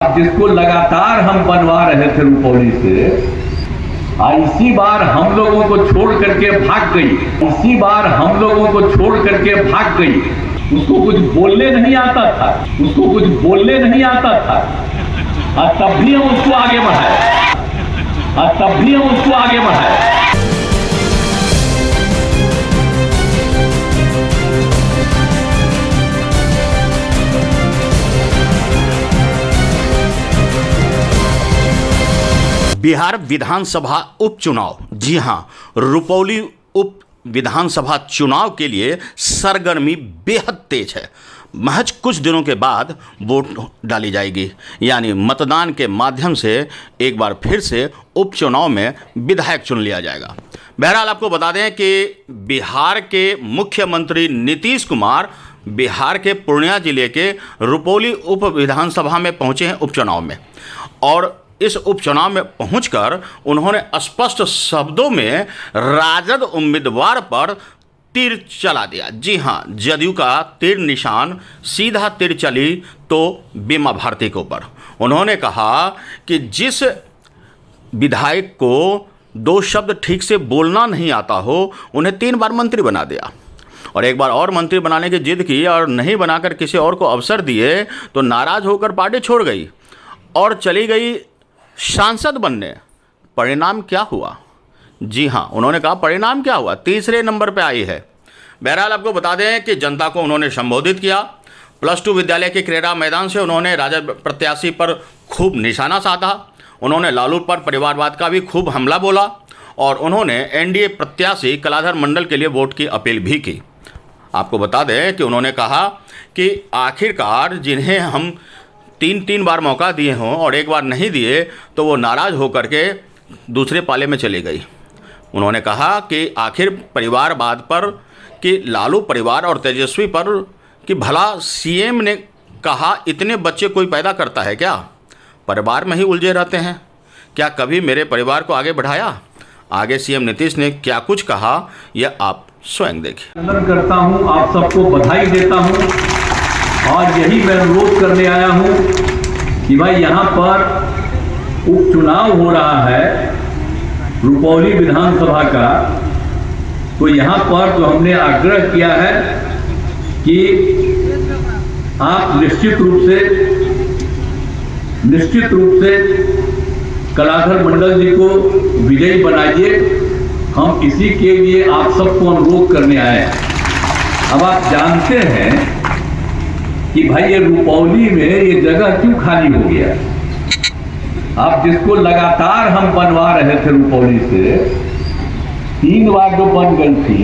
जिसको लगातार हम बनवा रहे थे रुपौली से, इसी बार हम लोगों को छोड़ करके भाग गई। इसी बार हम लोगों को छोड़ करके भाग गई। उसको कुछ बोलने नहीं आता था, उसको कुछ बोलने नहीं आता था, और तब भी हम उसको आगे बढ़ाए, और तब भी हम उसको आगे बढ़ाए। बिहार विधानसभा उपचुनाव, जी हां, रुपौली उप विधानसभा चुनाव के लिए सरगर्मी बेहद तेज है। महज कुछ दिनों के बाद वोट डाली जाएगी, यानी मतदान के माध्यम से एक बार फिर से उपचुनाव में विधायक चुन लिया जाएगा। बहरहाल आपको बता दें कि बिहार के मुख्यमंत्री नीतीश कुमार बिहार के पूर्णिया जिले के रुपौली उप विधानसभा में पहुंचे हैं उपचुनाव में, और इस उपचुनाव में पहुंचकर उन्होंने स्पष्ट शब्दों में राजद उम्मीदवार पर तीर चला दिया। जी हां, जदयू का तीर निशान सीधा तीर चली तो बीमा भारती के ऊपर। उन्होंने कहा कि जिस विधायक को दो शब्द ठीक से बोलना नहीं आता हो, उन्हें 3 बार मंत्री बना दिया, और एक बार और मंत्री बनाने की जिद की और नहीं बनाकर किसी और को अवसर दिए तो नाराज होकर पार्टी छोड़ गई और चली गई सांसद बनने। परिणाम क्या हुआ? जी हां, उन्होंने कहा परिणाम क्या हुआ, तीसरे नंबर पे आई है। बहरहाल आपको बता दें कि जनता को उन्होंने संबोधित किया। +2 विद्यालय के क्रीड़ा मैदान से उन्होंने राजद प्रत्याशी पर खूब निशाना साधा। उन्होंने लालू पर परिवारवाद का भी खूब हमला बोला, और उन्होंने एनडीए प्रत्याशी कलाधर मंडल के लिए वोट की अपील भी की। आपको बता दें कि उन्होंने कहा कि आखिरकार जिन्हें हम 3 बार मौका दिए हों और एक बार नहीं दिए तो वो नाराज़ होकर के दूसरे पाले में चली गई। उन्होंने कहा कि आखिर परिवारवाद पर, कि लालू परिवार और तेजस्वी पर, कि भला सीएम ने कहा इतने बच्चे कोई पैदा करता है क्या? परिवार में ही उलझे रहते हैं, क्या कभी मेरे परिवार को आगे बढ़ाया? आगे सीएम नीतीश ने क्या कुछ कहा, यह आप स्वयं देखिए। अभिनंदन करता हूं, आप सबको बधाई देता हूं, और यही मैं अनुरोध करने आया हूं कि भाई यहाँ पर उपचुनाव हो रहा है रुपौली विधानसभा का, तो यहाँ पर जो हमने आग्रह किया है कि आप निश्चित रूप से कलाधर मंडल जी को विजयी बनाइए। हम इसी के लिए आप सबको अनुरोध करने आए हैं। अब आप जानते हैं कि भाई ये रुपौली में ये जगह क्यों खाली हो गया। आप जिसको लगातार हम बनवा रहे थे रुपौली से, 3 बार जो बन गई थी,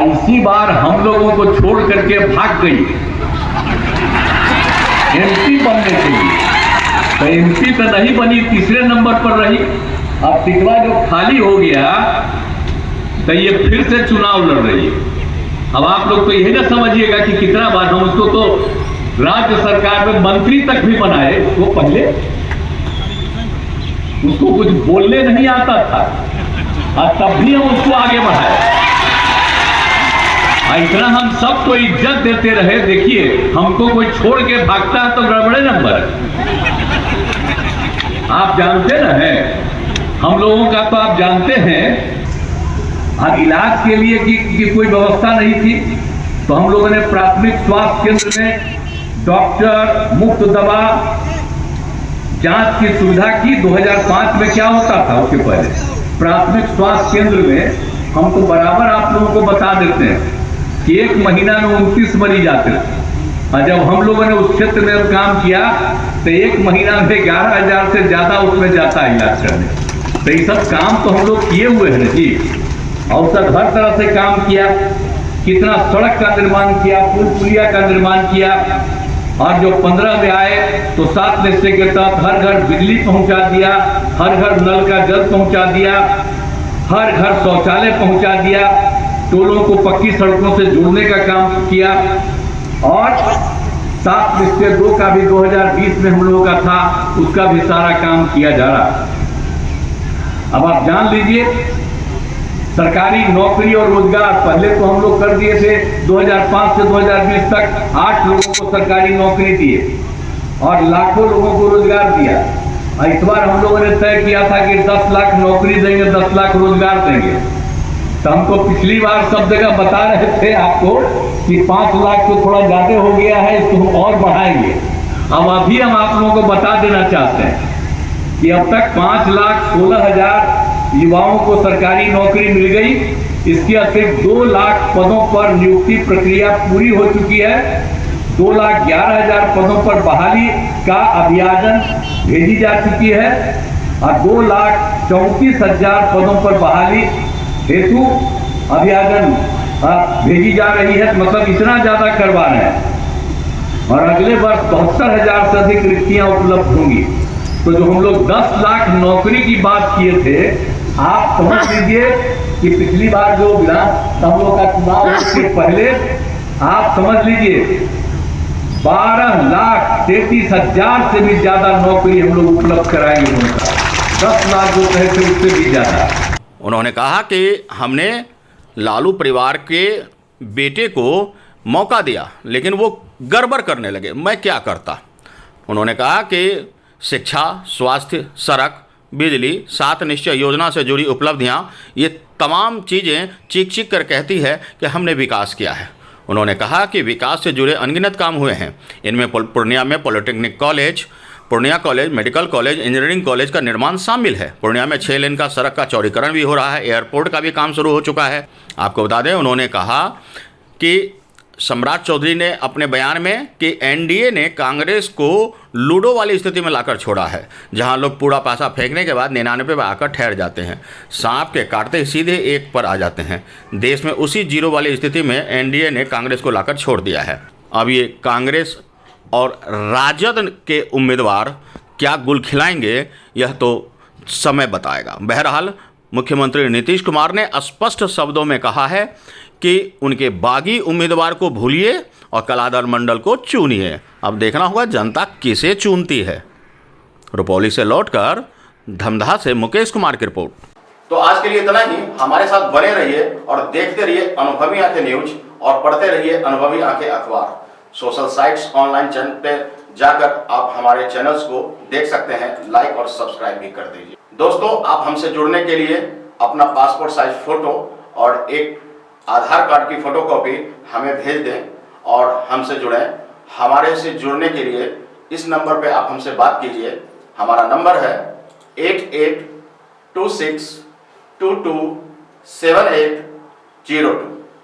इसी बार हम लोगों को छोड़ करके भाग गई एमपी बनने के लिए। तो एमपी तो नहीं बनी, तीसरे नंबर पर रही। अब टिकवा जो खाली हो गया तो ये फिर से चुनाव लड़ रही है। अब आप लोग तो यही ना समझिएगा कि कितना बार हम उसको तो राज्य सरकार में मंत्री तक भी बनाए, वो पहले उसको कुछ बोलने नहीं आता था, और तब भी हम उसको आगे बढ़ाए। इतना हम सबको इज्जत देते रहे। देखिए, हमको कोई छोड़ के भागता है तो गड़बड़े नंबर है। आप जानते ना हैं, हम लोगों का तो आप जानते हैं, इलाज के लिए की कोई व्यवस्था नहीं थी, तो हम लोगों ने प्राथमिक स्वास्थ्य केंद्र में डॉक्टर, मुफ्त दवा, जांच की सुविधा की। 2005 में क्या होता था, उसके पहले प्राथमिक स्वास्थ्य केंद्र में हम तो बराबर आप लोगों को बता देते हैं कि 1 महीना में 29 मरीज आते थे, और जब हम लोगों ने उस क्षेत्र में काम किया तो 1 महीना में 11,000 से ज्यादा उसमें जाता है इलाज करने। तो ये सब काम तो हम लोग किए हुए हैं जी, और सब हर तरह से काम किया। कितना सड़क का निर्माण किया, पुल पुलिया का निर्माण किया, और जो 15 में आए तो 7 निश्चय के तहत हर घर बिजली पहुंचा दिया, हर घर नल का जल पहुंचा दिया, हर घर शौचालय पहुंचा दिया, टोलों को पक्की सड़कों से जोड़ने का काम किया, और 7 निश्चय 2 का भी 2020 में हम लोगों का था, उसका भी सारा काम किया जा रहा। अब आप जान लीजिए, सरकारी नौकरी और रोजगार पहले तो हम लोग कर दिए थे। 2005 से 2020 तक 8 लोगों को सरकारी नौकरी दिए, और लाखों लोगों को रोजगार दिया। इस बार हम लोगों ने तय किया था कि 10 लाख नौकरी देंगे, 10 लाख रोजगार देंगे। तो हमको पिछली बार सब जगह बता रहे थे आपको कि 5 लाख तो थोड़ा ज्यादा हो गया है, इसको हम और बढ़ाएंगे। अब अभी हम आप लोगों को बता देना चाहते हैं कि अब तक 5,16,000 युवाओं को सरकारी नौकरी मिल गई। इसके अतिरिक्त 2 लाख पदों पर नियुक्ति प्रक्रिया पूरी हो चुकी है। 2,11,000 पदों पर बहाली का अभियान भेजी जा चुकी है और 2,34,000 पदों पर बहाली हेतु अभियान भेजी जा रही है। मतलब इतना ज्यादा करवा रहे हैं और अगले वर्ष 72,000 से अधिक रिक्तियां उपलब्ध होंगी। तो जो हम लोग 10 लाख नौकरी की बात किए थे, आप समझ लीजिए कि पिछली बार जो विधानसभा का चुनाव उसके पहले आप समझ लीजिए 12,33,000 से भी ज्यादा नौकरी हम लोग उपलब्ध कराएंगे। उनका 10 लाख जो कहे थे उससे भी ज्यादा। उन्होंने कहा कि हमने लालू परिवार के बेटे को मौका दिया, लेकिन वो गड़बड़ करने लगे। मैं क्या करता? उन्होंने कहा कि शिक्षा, स्वास्थ्य, सड़क, बिजली, 7 निश्चय योजना से जुड़ी उपलब्धियां, ये तमाम चीज़ें चीख चीख कर कहती है कि हमने विकास किया है। उन्होंने कहा कि विकास से जुड़े अनगिनत काम हुए हैं। इनमें पूर्णिया में polytechnic college, Purnia college, medical college, engineering college का निर्माण शामिल है। पूर्णिया में 6 लेन का सड़क का चौड़ीकरण भी हो रहा है। एयरपोर्ट का भी काम शुरू हो चुका है। आपको बता दें, उन्होंने कहा कि सम्राट चौधरी ने अपने बयान में कि एनडीए ने कांग्रेस को लूडो वाली स्थिति में लाकर छोड़ा है, जहां लोग पूरा पैसा फेंकने के बाद 99 पर आकर ठहर जाते हैं। सांप के काटते ही सीधे 1 पर आ जाते हैं। देश में उसी जीरो वाली स्थिति में एनडीए ने कांग्रेस को लाकर छोड़ दिया है। अब ये कांग्रेस और राजद के उम्मीदवार क्या गुल खिलाएंगे, यह तो समय बताएगा। बहरहाल मुख्यमंत्री नीतीश कुमार ने स्पष्ट शब्दों में कहा है कि उनके बागी उम्मीदवार को भूलिए और कलाधर मंडल को चुनिए। अब देखना होगा जनता किसे चुनती है। रुपौली से लौटकर धमधा से मुकेश कुमार की रिपोर्ट। तो आज के लिए इतना ही। हमारे साथ बने रहिए और देखते रहिए अनुभवी आंखें न्यूज और पढ़ते रहिए अनुभवी आंखें अखबार। सोशल साइट्स, ऑनलाइन चैनल पे जाकर आप हमारे चैनल्स को देख सकते हैं। लाइक और सब्सक्राइब भी कर दीजिए। दोस्तों, आप हमसे जुड़ने के लिए अपना पासपोर्ट साइज फोटो और एक आधार कार्ड की फोटोकॉपी हमें भेज दें और हमसे जुड़ें। हमारे से जुड़ने के लिए इस नंबर पे आप हमसे बात कीजिए। हमारा नंबर है 8826227802।